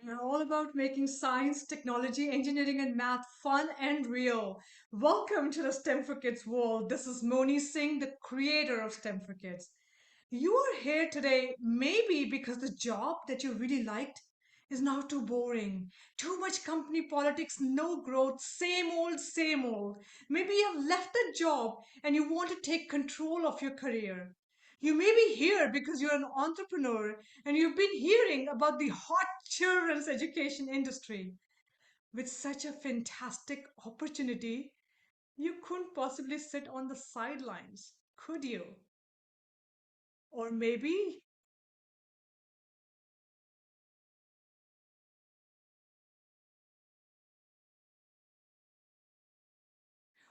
All about making science, technology, engineering, and math fun and real. Welcome to the STEM for Kids world. This is Moni Singh, the creator of STEM for Kids. You are here today maybe because the job that you really liked is now too boring. Too much company politics, no growth, same old, same old. Maybe you have left that job and you want to take control of your career. You may be here because you're an entrepreneur and you've been hearing about the hot children's education industry. With such a fantastic opportunity, you couldn't possibly sit on the sidelines, could you? Or maybe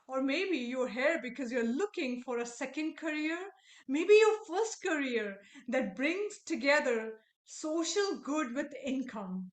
Or maybe you're here because you're looking for a second career, maybe your first career that brings together social good with income.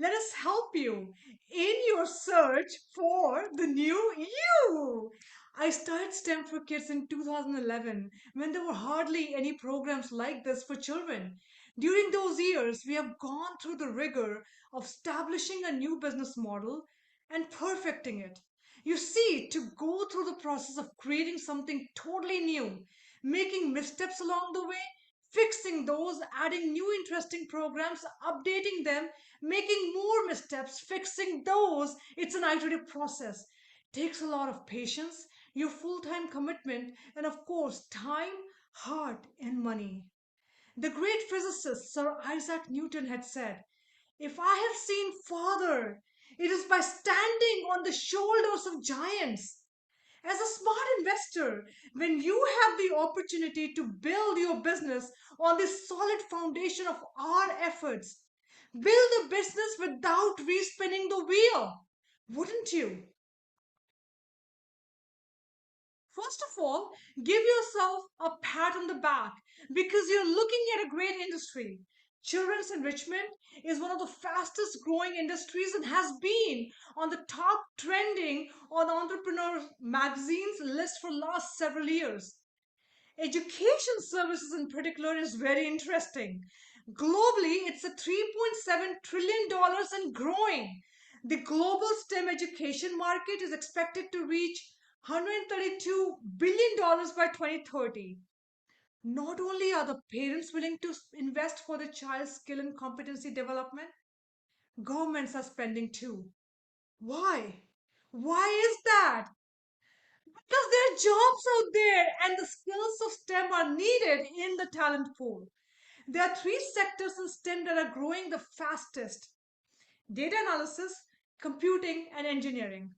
Let us help you in your search for the new you. I started STEM for Kids in 2011 when there were hardly any programs like this for children. During those years, we have gone through the rigor of establishing a new business model and perfecting it. You see, to go through the process of creating something totally new, making missteps along the way, fixing those, adding new interesting programs, updating them, making more missteps, fixing those, it's an iterative process. Takes a lot of patience, your full time commitment, and of course, time, heart, and money. The great physicist Sir Isaac Newton had said, "If I have seen farther, it is by standing on the shoulders of giants." As a smart investor, when you have the opportunity to build your business on this solid foundation of our efforts, build a business without respinning the wheel, wouldn't you? First of all, give yourself a pat on the back because you're looking at a great industry. Children's enrichment is one of the fastest growing industries and has been on the top trending on Entrepreneur Magazine's list for last several years. Education services in particular is very interesting. Globally, it's a $3.7 trillion and growing. The global STEM education market is expected to reach $132 billion by 2030. Not only are the parents willing to invest for the child's skill and competency development, governments are spending too. Why? Why is that? Because there are jobs out there and the skills of STEM are needed in the talent pool. There are three sectors in STEM that are growing the fastest: data analysis, computing, and engineering.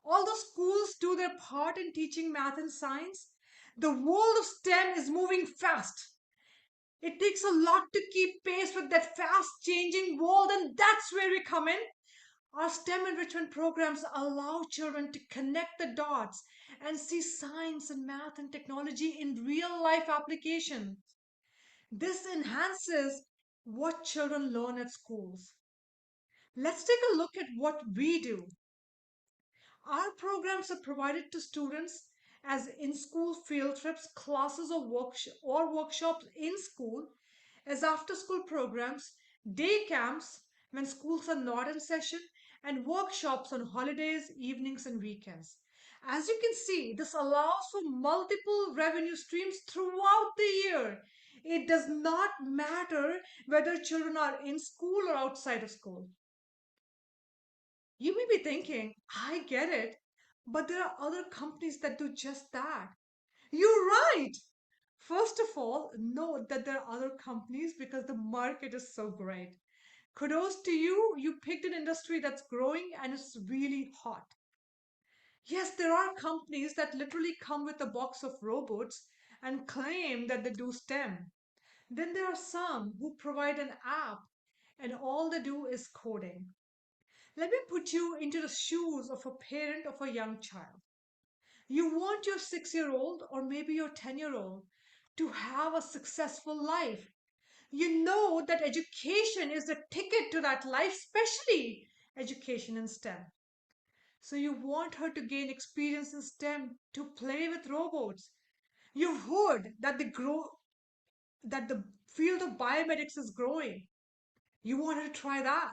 Although schools do their part in teaching math and science, the world of STEM is moving fast. It takes a lot to keep pace with that fast changing world, and that's where we come in. Our STEM enrichment programs allow children to connect the dots and see science and math and technology in real life applications. This enhances what children learn at schools. Let's take a look at what we do. Our programs are provided to students as in school field trips, classes, or workshops in school, as after school programs, day camps when schools are not in session, and workshops on holidays, evenings, and weekends. As you can see, this allows for multiple revenue streams throughout the year. It does not matter whether children are in school or outside of school. You may be thinking, I get it, but there are other companies that do just that. You're right. First of all, note that there are other companies because the market is so great. Kudos to you. You picked an industry that's growing and it's really hot. Yes, there are companies that literally come with a box of robots and claim that they do STEM. Then there are some who provide an app and all they do is coding. Let me put you into the shoes of a parent of a young child. You want your 6-year-old or maybe your 10-year-old to have a successful life. You know that education is the ticket to that life, especially education in STEM. So you want her to gain experience in STEM to play with robots. You've heard that the field of biomedics is growing. You wanted to try that.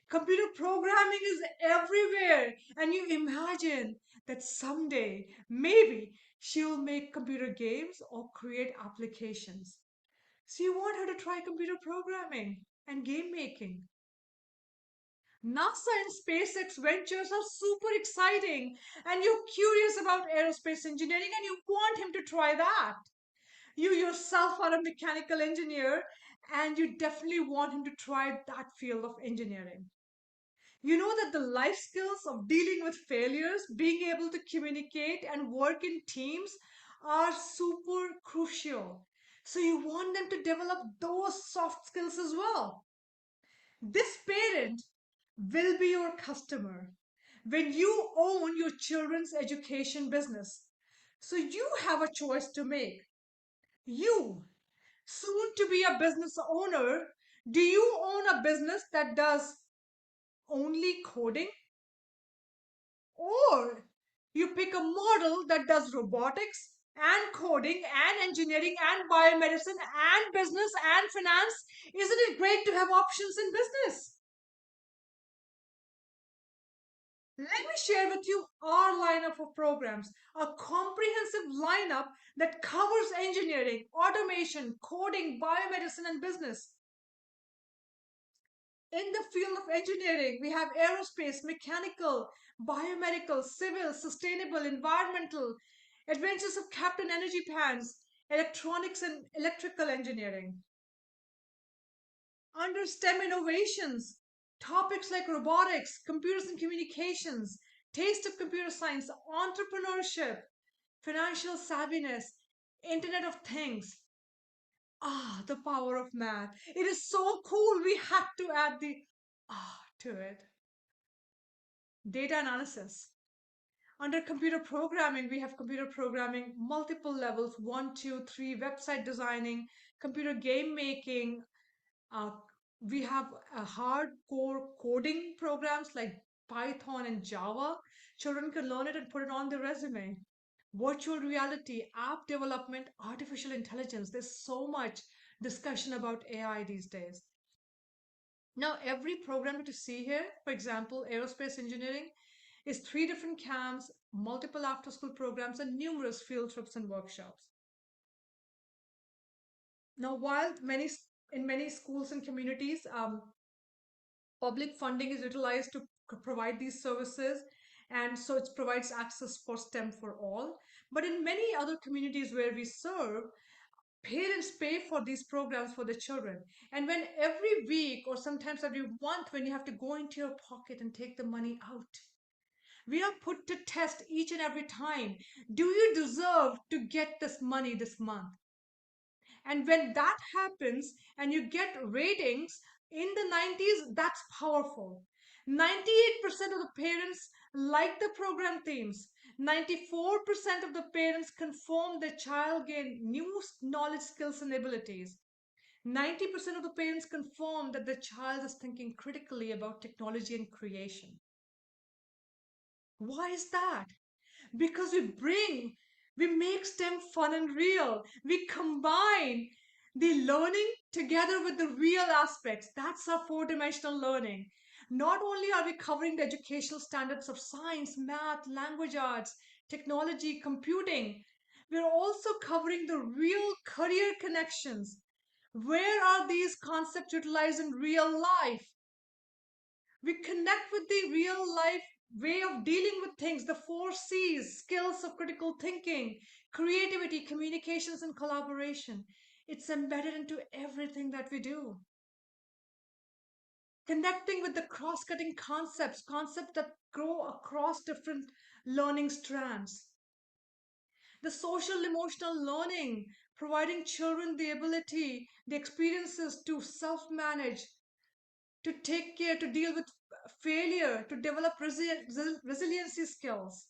Computer programming is everywhere, and you imagine that someday, maybe, she'll make computer games or create applications. So you want her to try computer programming and game making. NASA and SpaceX ventures are super exciting, and you're curious about aerospace engineering and you want him to try that. You yourself are a mechanical engineer and you definitely want him to try that field of engineering. You know that the life skills of dealing with failures, being able to communicate and work in teams are super crucial. So you want them to develop those soft skills as well. This parent will be your customer when you own your children's education business. So you have a choice to make. You, soon to be a business owner, do you own a business that does only coding? Or you pick a model that does robotics and coding and engineering and biomedicine and business and finance? Isn't it great to have options in business? Let me share with you our lineup of programs, a comprehensive lineup that covers engineering, automation, coding, biomedicine, and business. In the field of engineering, we have aerospace, mechanical, biomedical, civil, sustainable, environmental, adventures of Captain Energy Pans, electronics and electrical engineering. Under STEM innovations, topics like robotics, computers and communications, taste of computer science, entrepreneurship, financial savviness, Internet of Things. Ah, the power of math. It is so cool. We had to add the to it. Data analysis. Under computer programming, we have computer programming, multiple levels, one, two, three, website designing, computer game making. Uh, we have hardcore coding programs like Python and Java. Children can learn it and put it on their resume. Virtual reality, app development, artificial intelligence. There's so much discussion about AI these days. Now, every program that you see here, for example, aerospace engineering, is three different camps, multiple after school programs, and numerous field trips and workshops. Now, while in many schools and communities, public funding is utilized to provide these services, and so it provides access for STEM for all. But in many other communities where we serve, parents pay for these programs for the children. And when every week or sometimes every month, when you have to go into your pocket and take the money out, we are put to test each and every time. Do you deserve to get this money this month? And when that happens and you get ratings in the 90s, that's powerful. 98% of the parents like the program themes. 94% of the parents confirm their child gained new knowledge, skills, and abilities. 90% of the parents confirm that the child is thinking critically about technology and creation. Why is that? Because we make STEM fun and real. We combine the learning together with the real aspects. That's our four-dimensional learning. Not only are we covering the educational standards of science, math, language arts, technology, computing, we're also covering the real career connections. Where are these concepts utilized in real life? We connect with the real life way of dealing with things, the four C's, skills of critical thinking, creativity, communications, and collaboration. It's embedded into everything that we do. Connecting with the cross cutting concepts that grow across different learning strands. The social emotional learning, providing children the ability, the experiences to self manage, to take care, to deal with failure, to develop resiliency skills.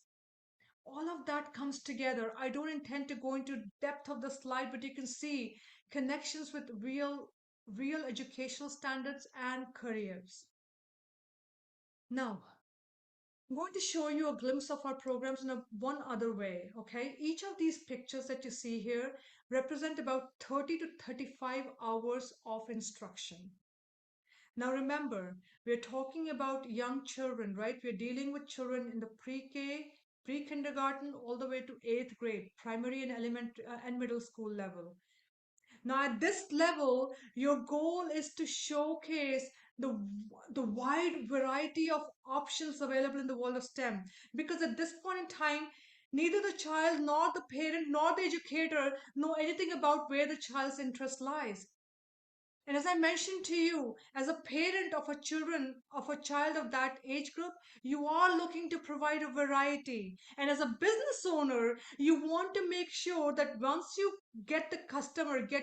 All of that comes together. I don't intend to go into depth of the slide, but you can see connections with real educational standards and careers. Now, I'm going to show you a glimpse of our programs in one other way, okay? Each of these pictures that you see here represent about 30 to 35 hours of instruction. Now remember, we're talking about young children, right? We're dealing with children in the pre-K, pre-kindergarten, all the way to eighth grade, primary and and middle school level. Now, at this level, your goal is to showcase the the wide variety of options available in the world of STEM. Because at this point in time, neither the child nor the parent nor the educator know anything about where the child's interest lies. And as I mentioned to you, as a parent of a children of a child of that age group, you are looking to provide a variety. And as a business owner, you want to make sure that once you get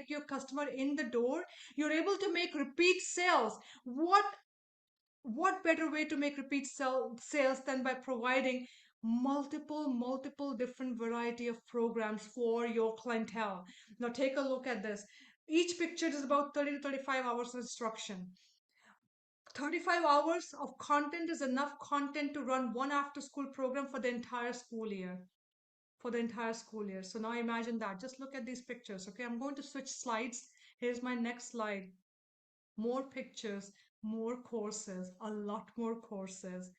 your customer in the door, you're able to make repeat sales. What better way to make sales than by providing multiple different variety of programs for your clientele. Now take a look at this. Each picture is about 30 to 35 hours of instruction. 35 hours of content is enough content to run one after school program for the entire school year. For the entire school year. So now imagine that. Just look at these pictures. Okay, I'm going to switch slides. Here's my next slide. More pictures, more courses, a lot more courses.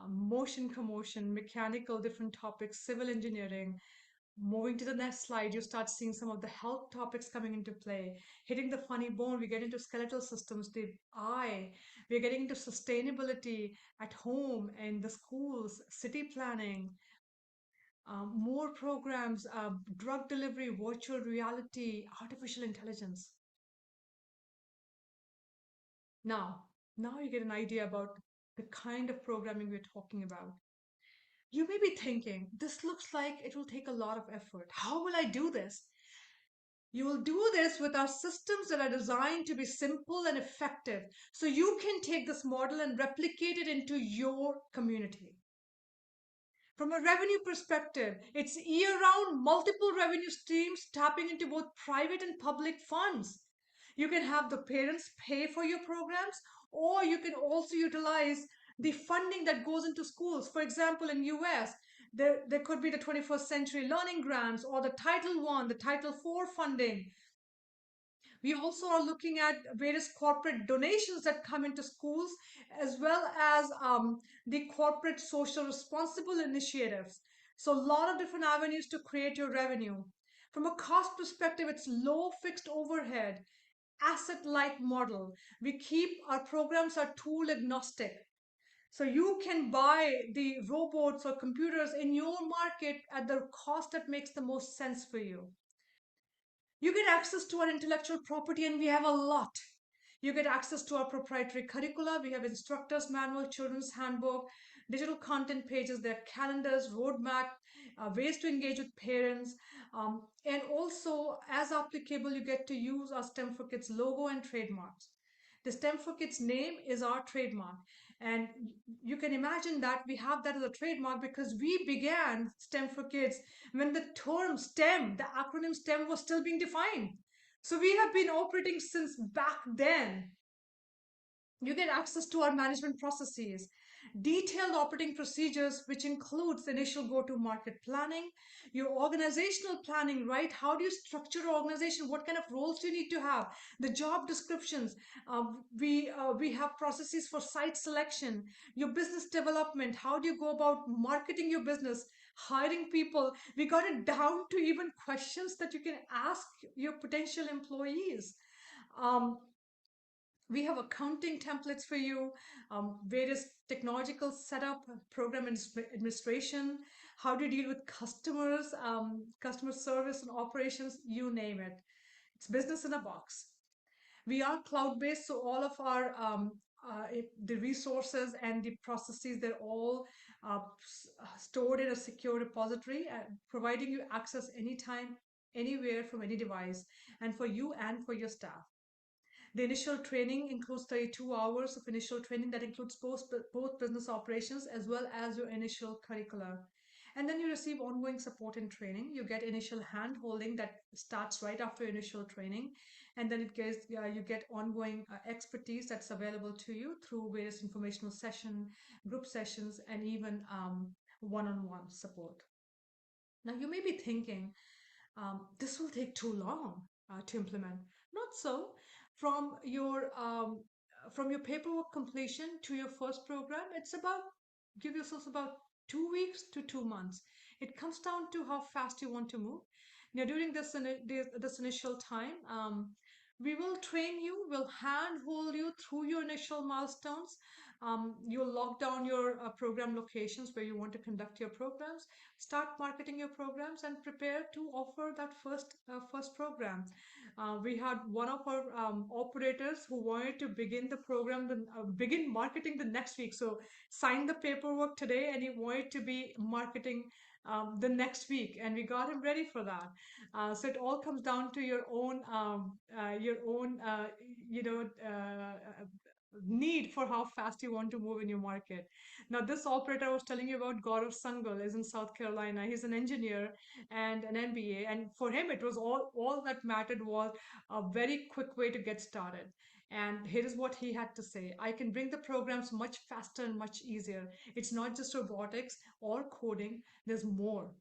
Motion commotion, mechanical, different topics, civil engineering. Moving to the next slide, you start seeing some of the health topics coming into play. Hitting the funny bone, we get into skeletal systems, the eye. We're getting into sustainability at home and the schools, city planning, more programs, drug delivery, virtual reality, artificial intelligence. Now, now you get an idea about the kind of programming we're talking about. You may be thinking, this looks like it will take a lot of effort. How will I do this? You will do this with our systems that are designed to be simple and effective. So you can take this model and replicate it into your community. From a revenue perspective, it's year round multiple revenue streams tapping into both private and public funds. You can have the parents pay for your programs, or you can also utilize the funding that goes into schools. For example, in US, there could be the 21st century learning grants or the Title I, the Title IV funding. We also are looking at various corporate donations that come into schools, as well as the corporate social responsible initiatives. So, a lot of different avenues to create your revenue. From a cost perspective, it's low fixed overhead, asset light model. We keep our programs are tool agnostic. So you can buy the robots or computers in your market at the cost that makes the most sense for you. You get access to our intellectual property, and we have a lot. You get access to our proprietary curricula. We have instructors manual, children's handbook, digital content pages, their calendars, roadmap, ways to engage with parents. And also, as applicable, you get to use our STEM for Kids logo and trademarks. The STEM for Kids name is our trademark. And you can imagine that we have that as a trademark because we began STEM for Kids when the term STEM, the acronym STEM, was still being defined. So we have been operating since back then. You get access to our management processes, detailed operating procedures, which includes initial go-to-market planning, your organizational planning, right? How do you structure your organization? What kind of roles do you need to have? The job descriptions. We have processes for site selection, your business development. How do you go about marketing your business? Hiring people. We got it down to even questions that you can ask your potential employees. Um, we have accounting templates for you, various technological setup, administration, how to deal with customers, customer service and operations, you name it. It's business in a box. We are cloud based, so all of our the resources and the processes, they're all stored in a secure repository, providing you access anytime, anywhere, from any device, and for you and for your staff. The initial training includes 32 hours of initial training that includes both business operations as well as your initial curricula. And then you receive ongoing support and training. You get initial hand holding that starts right after initial training. And then you get ongoing expertise that's available to you through various informational session, group sessions, and even one-on-one support. Now you may be thinking, this will take too long to implement. Not so. From your from your paperwork completion to your first program, it's about, give yourselves about 2 weeks to 2 months. It comes down to how fast you want to move. Now, during this initial time, we will train you, we'll handhold you through your initial milestones. You'll lock down your program locations where you want to conduct your programs, start marketing your programs, and prepare to offer that first program. We had one of our operators who wanted to begin the program, begin marketing the next week. So sign the paperwork today, and he wanted to be marketing the next week, and we got him ready for that. So it all comes down to your own, need for how fast you want to move in your market. Now, this operator I was telling you about, Gaurav Sangal, is in South Carolina. He's an engineer and an MBA, and for him, it was all that mattered was a very quick way to get started. And here is what he had to say: I can bring the programs much faster and much easier. It's not just robotics or coding, there's more.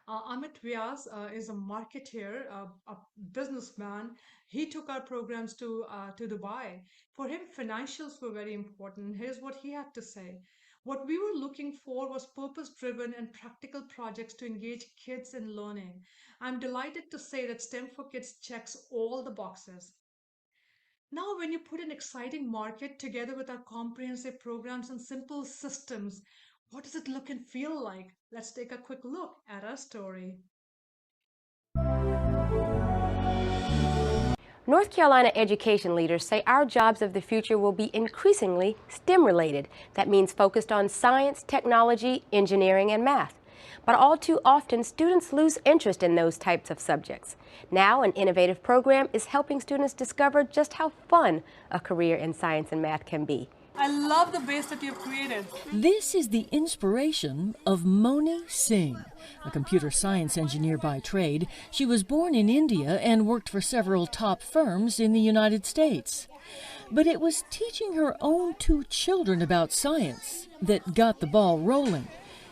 Amit Vyas is a marketeer, a businessman. He took our programs to Dubai. For him, financials were very important. Here's what he had to say. What we were looking for was purpose driven and practical projects to engage kids in learning. I'm delighted to say that STEM for Kids checks all the boxes. Now, when you put an exciting market together with our comprehensive programs and simple systems, what does it look and feel like? Let's take a quick look at our story. North Carolina education leaders say our jobs of the future will be increasingly STEM related. That means focused on science, technology, engineering, and math. But all too often, students lose interest in those types of subjects. Now, an innovative program is helping students discover just how fun a career in science and math can be. I love the base that you've created. This is the inspiration of Moni Singh, a computer science engineer by trade. She was born in India and worked for several top firms in the United States. But it was teaching her own 2 children about science that got the ball rolling,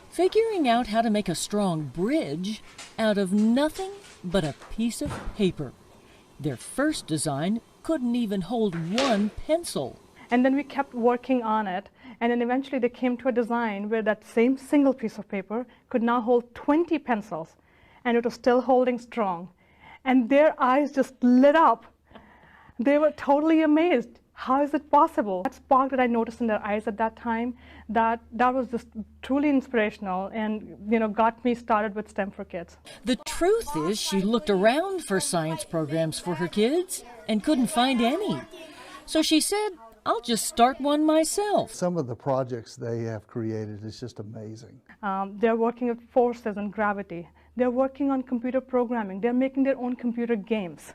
figuring out how to make a strong bridge out of nothing but a piece of paper. Their first design couldn't even hold 1 pencil. And then we kept working on it, and then eventually they came to a design where that same single piece of paper could now hold 20 pencils, and it was still holding strong. And their eyes just lit up. They were totally amazed. How is it possible? That spark that I noticed in their eyes at that time, that was just truly inspirational, and got me started with STEM for Kids. The truth is, she looked around for science programs for her kids and couldn't find any. So she said, I'll just start one myself. Some of the projects they have created is just amazing. They're working with forces and gravity. They're working on computer programming. They're making their own computer games.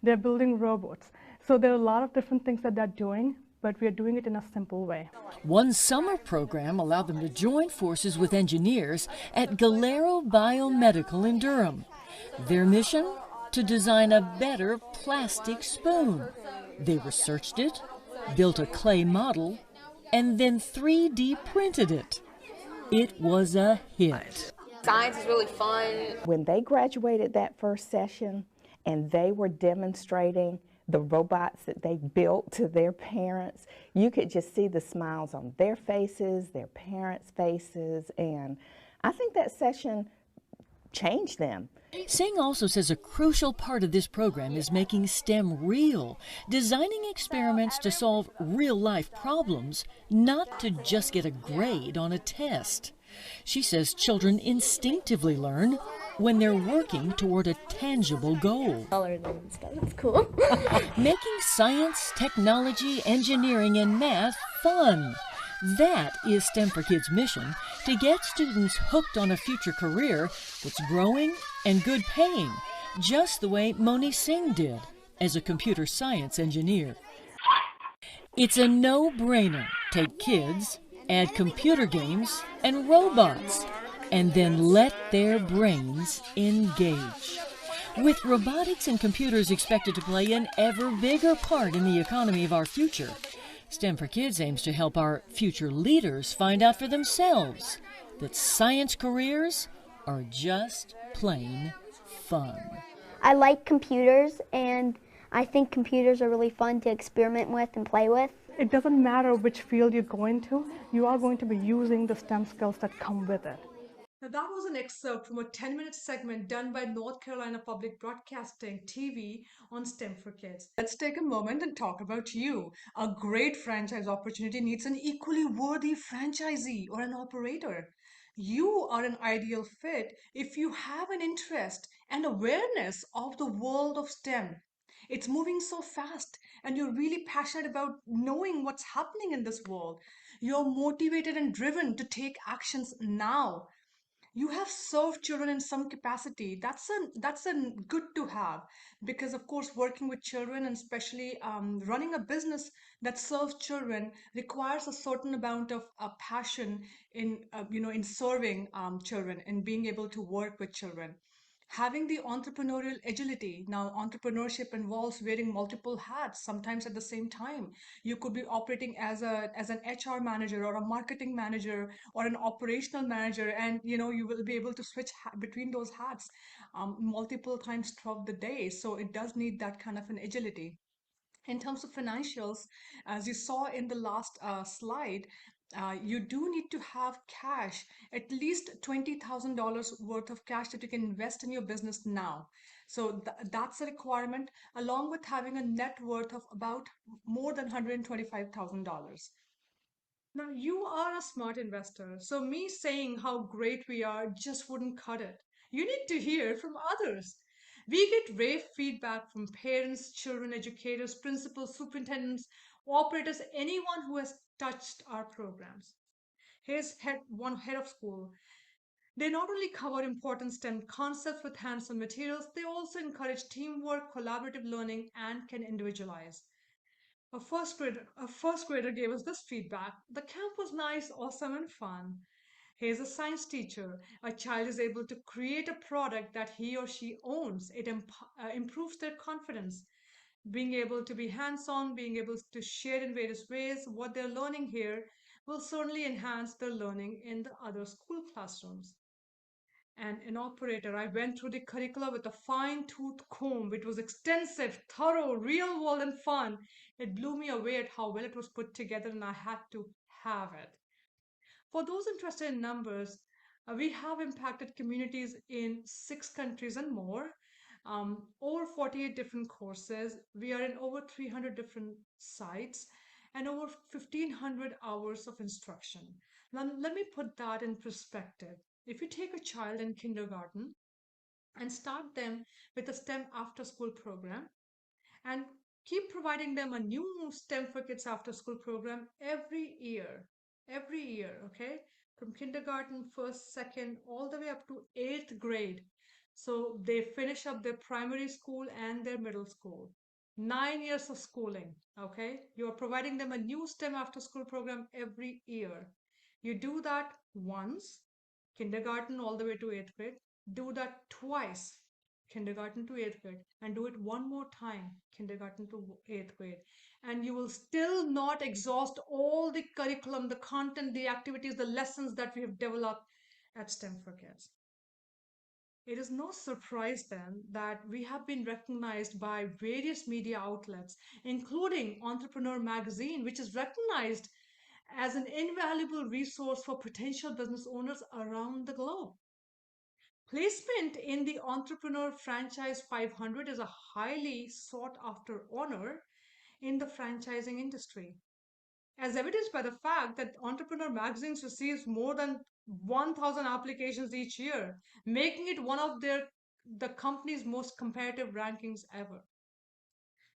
They're building robots. So there are a lot of different things that they're doing, but we're doing it in a simple way. One summer program allowed them to join forces with engineers at Galero Biomedical in Durham. Their mission? To design a better plastic spoon. They researched it, built a clay model, and then 3D printed it. It was a hit. Science is really fun. When they graduated that first session and they were demonstrating the robots that they built to their parents, you could just see the smiles on their faces, their parents' faces, and I think that session changed them. Singh also says a crucial part of this program is making STEM real, designing experiments to solve real-life problems, not to just get a grade on a test. She says children instinctively learn when they're working toward a tangible goal. That's cool. Making science, technology, engineering, and math fun. That is STEM for Kids' mission, to get students hooked on a future career that's growing and good paying, just the way Moni Singh did as a computer science engineer. It's a no-brainer. Take kids, add computer games and robots, and then let their brains engage. With robotics and computers expected to play an ever bigger part in the economy of our future, STEM for Kids aims to help our future leaders find out for themselves that science careers are just plain fun. I like computers, and I think computers are really fun to experiment with and play with. It doesn't matter which field you go into, you are going to be using the STEM skills that come with it. Now, that was an excerpt from a 10-minute segment done by North Carolina Public Broadcasting TV on STEM for Kids. Let's take a moment and talk about you. A great franchise opportunity needs an equally worthy franchisee or an operator. You are an ideal fit if you have an interest and awareness of the world of STEM. It's moving so fast, and you're really passionate about knowing what's happening in this world. You're motivated and driven to take actions now. You have served children in some capacity. That's a good to have, because of course working with children, and especially running a business that serves children, requires a certain amount of passion in in serving children and being able to work with children. Having the entrepreneurial agility. Now, entrepreneurship involves wearing multiple hats, sometimes at the same time. You could be operating as an HR manager or a marketing manager or an operational manager, and you will be able to switch between those hats multiple times throughout the day. So it does need that kind of an agility. In terms of financials, as you saw in the last slide, you do need to have cash, at least $20,000 worth of cash that you can invest in your business now. So that's a requirement, along with having a net worth of about more than $125,000. Now, you are a smart investor, so me saying how great we are just wouldn't cut it. You need to hear from others. We get rave feedback from parents, children, educators, principals, superintendents, operators, anyone who has touched our programs. Here's one head of school. They not only cover important STEM concepts with hands-on materials, they also encourage teamwork, collaborative learning, and can individualize. A first grader gave us this feedback. The camp was nice, awesome, and fun. Here's a science teacher. A child is able to create a product that he or she owns. It improves their confidence. Being able to be hands on, being able to share in various ways what they're learning here will certainly enhance their learning in the other school classrooms. And an operator, I went through the curricula with a fine tooth comb. It was extensive, thorough, real world, and fun. It blew me away at how well it was put together, and I had to have it. For those interested in numbers, we have impacted communities in 6 countries and more, over 48 different courses. We are in over 300 different sites and over 1,500 hours of instruction. Now, let me put that in perspective. If you take a child in kindergarten and start them with a STEM after school program, and keep providing them a new STEM for Kids after school program every year, okay? From kindergarten, first, second, all the way up to eighth grade. So they finish up their primary school and their middle school. 9 years of schooling, okay? You are providing them a new STEM after school program every year. You do that once, kindergarten all the way to eighth grade. Do that twice, kindergarten to eighth grade, and do it one more time, kindergarten to eighth grade. And you will still not exhaust all the curriculum, the content, the activities, the lessons that we have developed at STEM for Kids. It is no surprise then that we have been recognized by various media outlets, including Entrepreneur Magazine, which is recognized as an invaluable resource for potential business owners around the globe. Placement in the Entrepreneur Franchise 500 is a highly sought after honor in the franchising industry, as evidenced by the fact that Entrepreneur Magazine receives more than 1,000 applications each year, making it one of the company's most competitive rankings ever.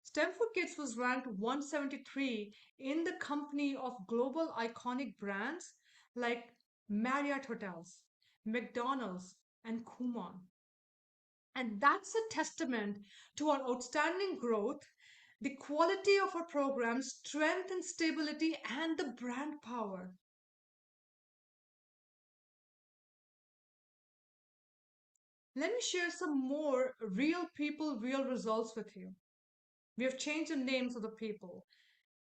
STEM for Kids was ranked 173 in the company of global iconic brands like Marriott Hotels, McDonald's, and Kumon. And that's a testament to our outstanding growth, the quality of our programs, strength and stability, and the brand power. Let me share some more real people, real results with you. We have changed the names of the people.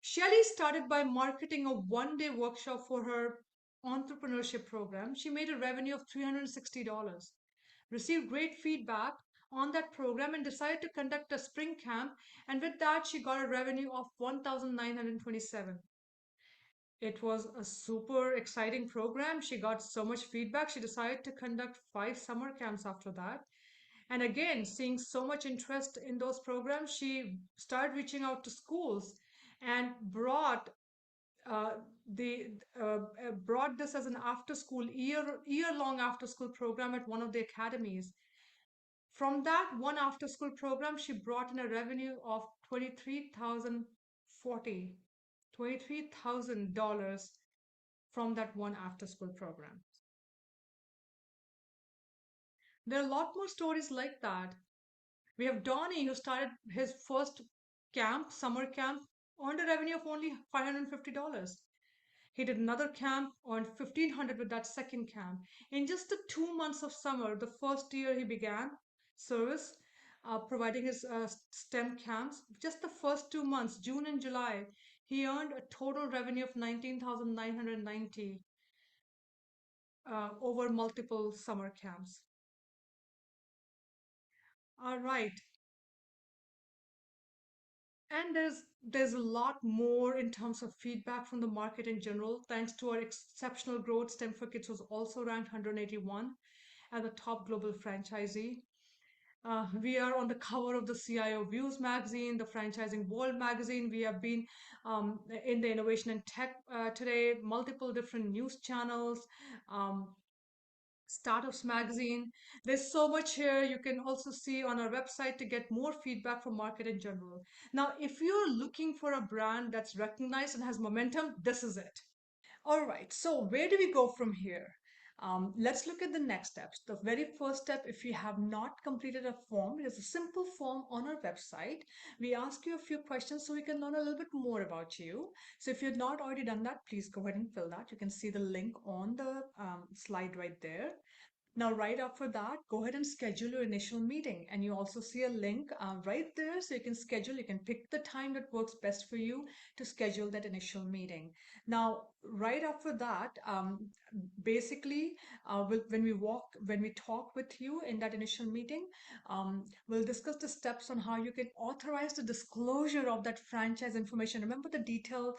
Shelly started by marketing a one-day workshop for her entrepreneurship program. She made a revenue of $360, received great feedback on that program and decided to conduct a spring camp. And with that, she got a revenue of 1,927. It was a super exciting program. She got so much feedback. She decided to conduct 5 summer camps after that. And again, seeing so much interest in those programs, she started reaching out to schools and uh, brought this as an after school year long after school program at one of the academies. From that one after school program, she brought in a revenue of 23,040, $23,000 from that one after school program. There are a lot more stories like that. We have Donnie, who started his first camp, summer camp, earned a revenue of only $550. He did another camp, earned 1,500 with that second camp. In just the 2 months of summer, the first year he began service, providing his STEM camps, just the first 2 months, June and July, he earned a total revenue of 19,990 over multiple summer camps. All right. And there's a lot more in terms of feedback from the market in general. Thanks to our exceptional growth, STEM for Kids was also ranked 181 as the top global franchisee. We are on the cover of the CIO Views magazine, the Franchising World magazine. We have been in the Innovation and Tech today, multiple different news channels, um, Startups magazine. There's so much here. You can also see on our website to get more feedback from market in general. Now, if you're looking for a brand that's recognized and has momentum, this is it. All right, so where do we go from here? Let's look at the next steps. The very first step, if you have not completed a form, it is a simple form on our website. We ask you a few questions so we can learn a little bit more about you. So if you've not already done that, please go ahead and fill that. You can see the link on the slide right there. Now, right after that, go ahead and schedule your initial meeting. And you also see a link right there so you can schedule, you can pick the time that works best for you to schedule that initial meeting. Now, right after that, basically, when we talk with you in that initial meeting, we'll discuss the steps on how you can authorize the disclosure of that franchise information. Remember the detailed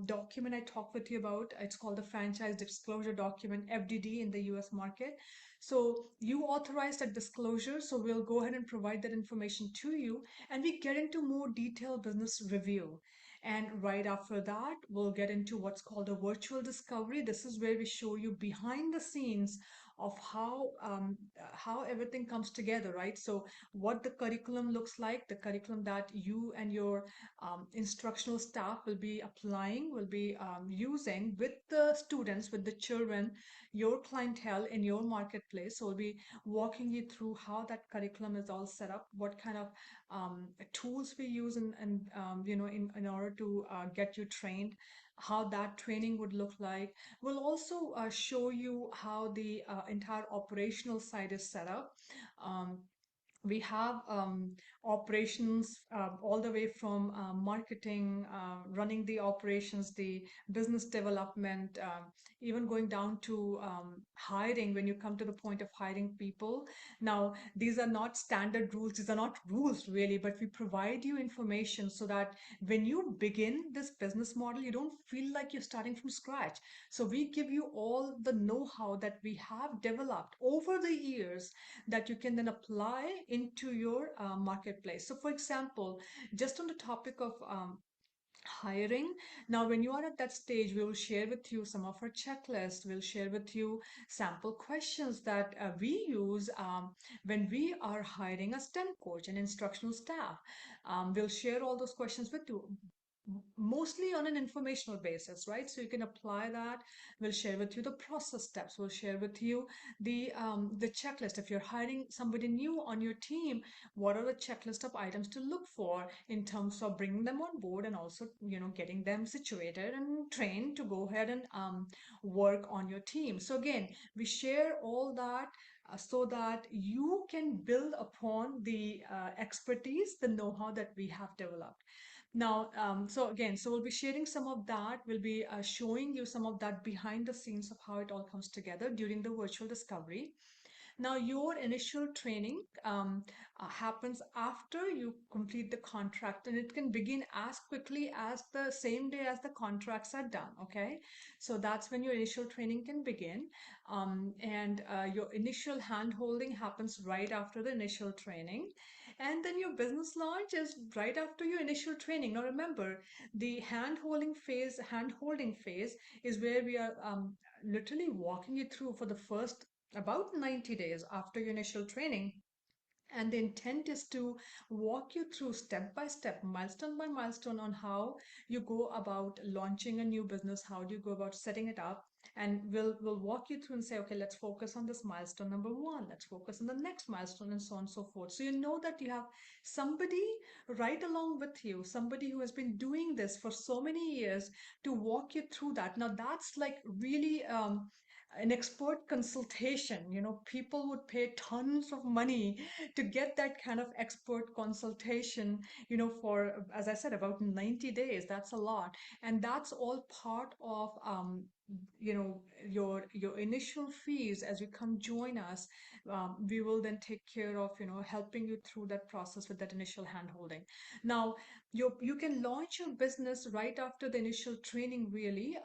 document I talked with you about? It's called the Franchise Disclosure Document, FDD, in the US market. So you authorize that disclosure. So we'll go ahead and provide that information to you, and we get into more detailed business review. And right after that, we'll get into what's called a virtual discovery. This is where we show you behind the scenes of how everything comes together, right? So what the curriculum looks like, the curriculum that you and your instructional staff will be applying, will be using with the students, with the children, your clientele in your marketplace. So we'll be walking you through how that curriculum is all set up, what kind of tools we use in order to get you trained, how that training would look like. We'll also show you how the entire operational side is set up. We have operations all the way from marketing, running the operations, the business development, even going down to hiring when you come to the point of hiring people. Now, these are not standard rules, these are not rules really, but we provide you information so that when you begin this business model, you don't feel like you're starting from scratch. So we give you all the know-how that we have developed over the years that you can then apply into your marketplace. So, for example, just on the topic of hiring. Now, when you are at that stage, we will share with you some of our checklists. We'll share with you sample questions that we use when we are hiring a STEM coach and instructional staff. We'll share all those questions with you, mostly on an informational basis, right? So you can apply that. We'll share with you the process steps. We'll share with you the checklist. If you're hiring somebody new on your team, what are the checklist of items to look for in terms of bringing them on board, and also getting them situated and trained to go ahead and work on your team. So again, we share all that so that you can build upon the expertise, the know-how that we have developed. Now, so we'll be sharing some of that. We'll be showing you some of that behind the scenes of how it all comes together during the virtual discovery. Now, your initial training happens after you complete the contract, and it can begin as quickly as the same day as the contracts are done. Okay, so that's when your initial training can begin, and your initial hand holding happens right after the initial training, and then your business launch is right after your initial training. Now, remember, the hand holding phase is where we are literally walking you through for the first about 90 days after your initial training. And the intent is to walk you through step by step, milestone by milestone, on how you go about launching a new business, how do you go about setting it up. And we'll walk you through and say, okay, let's focus on this milestone number one, let's focus on the next milestone, and so on and so forth. So you know that you have somebody right along with you, somebody who has been doing this for so many years to walk you through that. Now that's like really an expert consultation. People would pay tons of money to get that kind of expert consultation, for, as I said, about 90 days. That's a lot. And that's all part of, your initial fees as you come join us. We will then take care of, helping you through that process with that initial hand holding. Now, you can launch your business right after the initial training, really.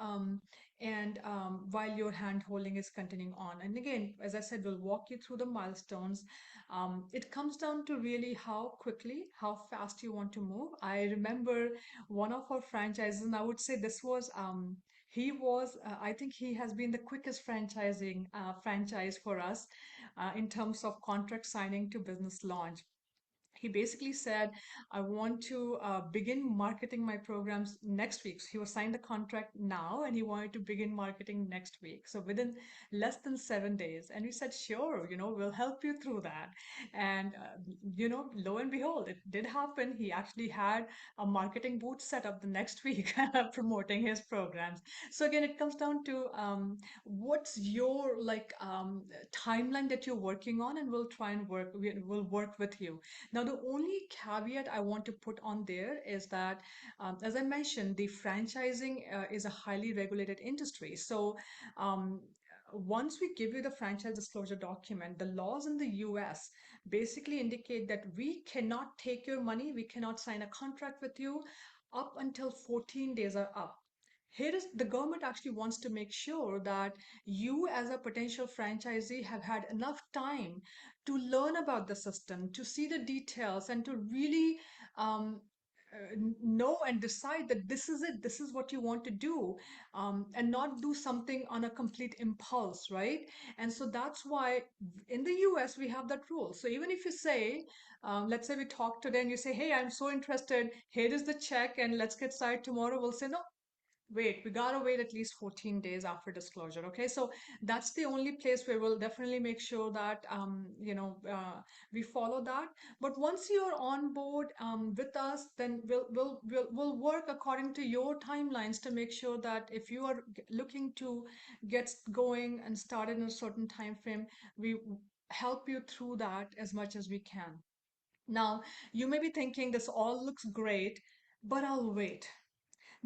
And while your hand holding is continuing on. And again, as I said, we'll walk you through the milestones. It comes down to really how quickly, how fast you want to move. I remember one of our franchises, and I would say this was, I think he has been the quickest franchise for us in terms of contract signing to business launch. He basically said, I want to begin marketing my programs next week. So he was signed the contract now and he wanted to begin marketing next week. So within less than 7 days. And we said, sure, we'll help you through that. And, lo and behold, it did happen. He actually had a marketing booth set up the next week promoting his programs. So again, it comes down to what's your timeline that you're working on, and we'll try and we'll work with you. Now, the only caveat I want to put on there is that, as I mentioned, the franchising is a highly regulated industry. So, once we give you the franchise disclosure document, the laws in the US basically indicate that we cannot take your money, we cannot sign a contract with you up until 14 days are up. Here is the government actually wants to make sure that you, as a potential franchisee, have had enough time to learn about the system, to see the details, and to really know and decide that this is it, this is what you want to do, and not do something on a complete impulse, right? And so that's why in the US we have that rule. So even if you say, let's say we talk today and you say, hey, I'm so interested, here is the check, and let's get started tomorrow, we'll say, no, wait, we gotta wait at least 14 days after disclosure. Okay, so that's the only place where we'll definitely make sure that we follow that. But once you're on board with us, then we'll work according to your timelines to make sure that if you are looking to get going and started in a certain time frame, we help you through that as much as we can. Now, you may be thinking this all looks great, but I'll wait.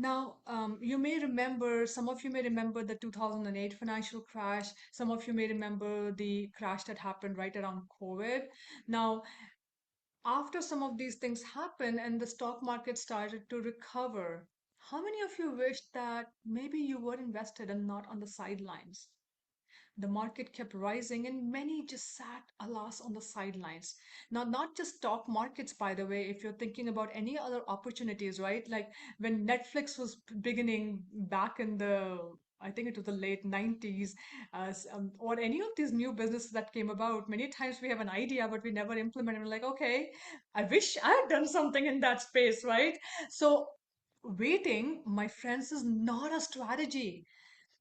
Now, some of you may remember the 2008 financial crash. Some of you may remember the crash that happened right around COVID. Now, after some of these things happened and the stock market started to recover, how many of you wish that maybe you were invested and not on the sidelines? The market kept rising and many just sat, alas, on the sidelines. Now, not just stock markets, by the way, if you're thinking about any other opportunities, right? Like when Netflix was beginning back in I think it was the late 90s, or any of these new businesses that came about. Many times we have an idea, but we never implement it. We're like, okay, I wish I had done something in that space, right? So, waiting, my friends, is not a strategy.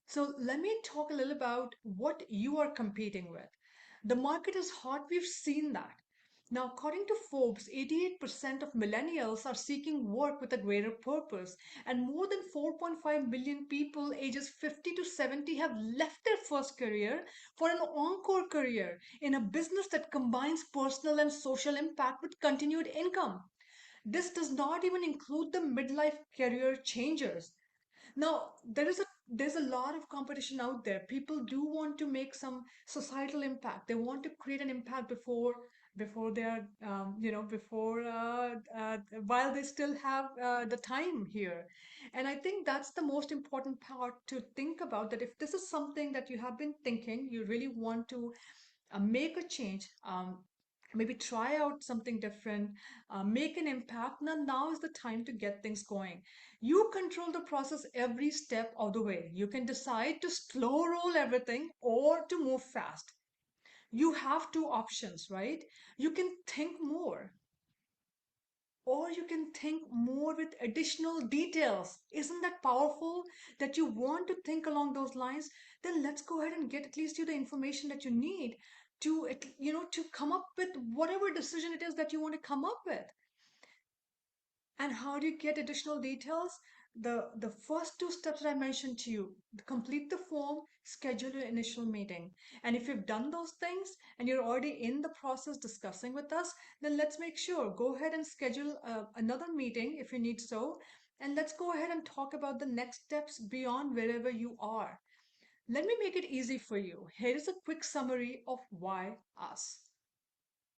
So let me talk a little about what you are competing with. The market is hot, we've seen that. Now, according to Forbes, 88% of millennials are seeking work with a greater purpose, and more than 4.5 million people ages 50 to 70 have left their first career for an encore career in a business that combines personal and social impact with continued income. This does not even include the midlife career changers. Now, there is a there's a lot of competition out there. People do want to make some societal impact. They want to create an impact before they're before while they still have the time here. And I think that's the most important part to think about, that if this is something that you have been thinking, you really want to make a change, maybe try out something different, make an impact. Now is the time to get things going. You control the process every step of the way. You can decide to slow roll everything or to move fast. You have two options, right? You can think more, or you can think more with additional details. Isn't that powerful, that you want to think along those lines? Then let's go ahead and get at least you the information that you need to to come up with whatever decision it is that you want to come up with. And how do you get additional details? The first two steps that I mentioned to you: complete the form, schedule your initial meeting. And if you've done those things and you're already in the process discussing with us, then let's make sure, go ahead and schedule another meeting if you need so. And let's go ahead and talk about the next steps beyond wherever you are. Let me make it easy for you. Here is a quick summary of why us.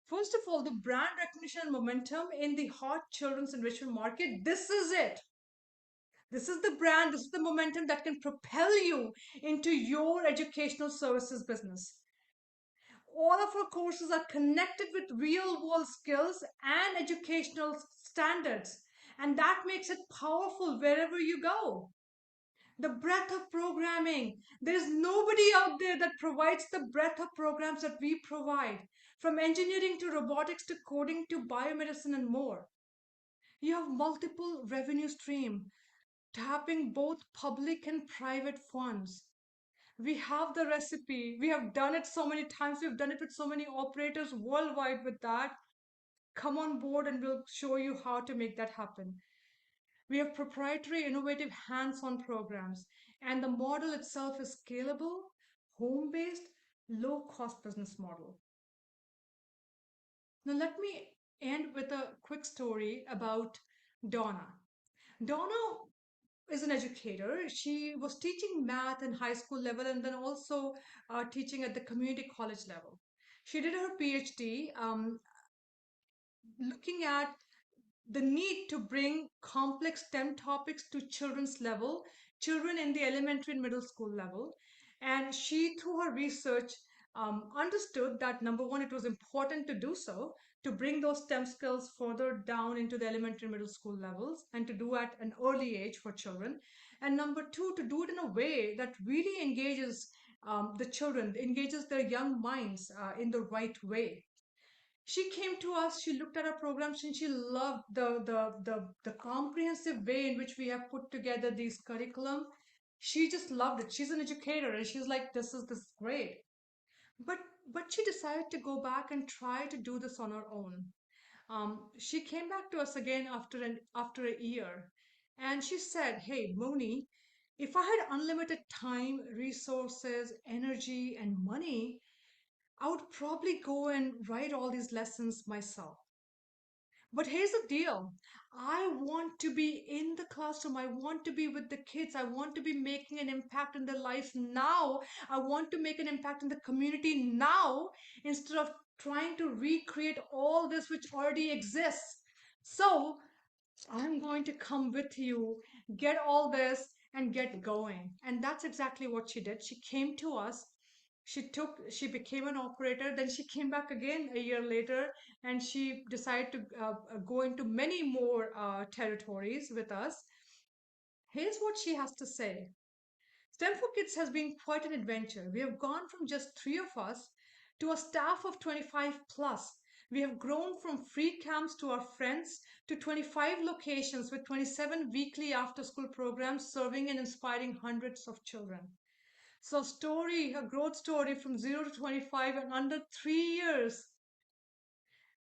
First of all, the brand recognition and momentum in the hot children's enrichment market. This is it. This is the brand, this is the momentum that can propel you into your educational services business. All of our courses are connected with real world skills and educational standards, and that makes it powerful wherever you go. The breadth of programming. There's nobody out there that provides the breadth of programs that we provide, from engineering to robotics to coding to biomedicine and more. You have multiple revenue stream, tapping both public and private funds. We have the recipe. We have done it so many times. We've done it with so many operators worldwide with that. Come on board and we'll show you how to make that happen. We have proprietary, innovative hands on programs, and the model itself is scalable, home based, low cost business model. Now, let me end with a quick story about Donna. Donna is an educator. She was teaching math in high school level and then also teaching at the community college level. She did her PhD looking at the need to bring complex STEM topics to children's level, children in the elementary and middle school level. And she, through her research, understood that number one, it was important to do so, to bring those STEM skills further down into the elementary and middle school levels, and to do at an early age for children. And number two, to do it in a way that really engages the children, engages their young minds in the right way. She came to us, she looked at our programs, and she loved the comprehensive way in which we have put together these curriculum. She just loved it. She's an educator and she's like, this is great. but but she decided to go back and try to do this on her own. She came back to us again after a year, and she said, hey Moni, if I had unlimited time, resources, energy and money, I would probably go and write all these lessons myself. But here's the deal. I want to be in the classroom. I want to be with the kids. I want to be making an impact in their lives now. I want to make an impact in the community now, instead of trying to recreate all this which already exists. So I'm going to come with you, get all this, and get going. And that's exactly what she did. She came to us. She became an operator. Then she came back again a year later, and she decided to go into many more territories with us. Here's what she has to say. STEM for Kids has been quite an adventure. We have gone from just three of us to a staff of 25 plus. We have grown from free camps to our friends to 25 locations with 27 weekly after school programs serving and inspiring hundreds of children. So, a growth story from 0 to 25 in under 3 years.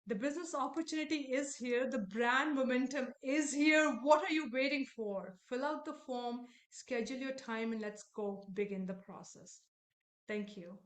The business opportunity is here. The brand momentum is here. What are you waiting for? Fill out the form, schedule your time, and let's go begin the process. Thank you.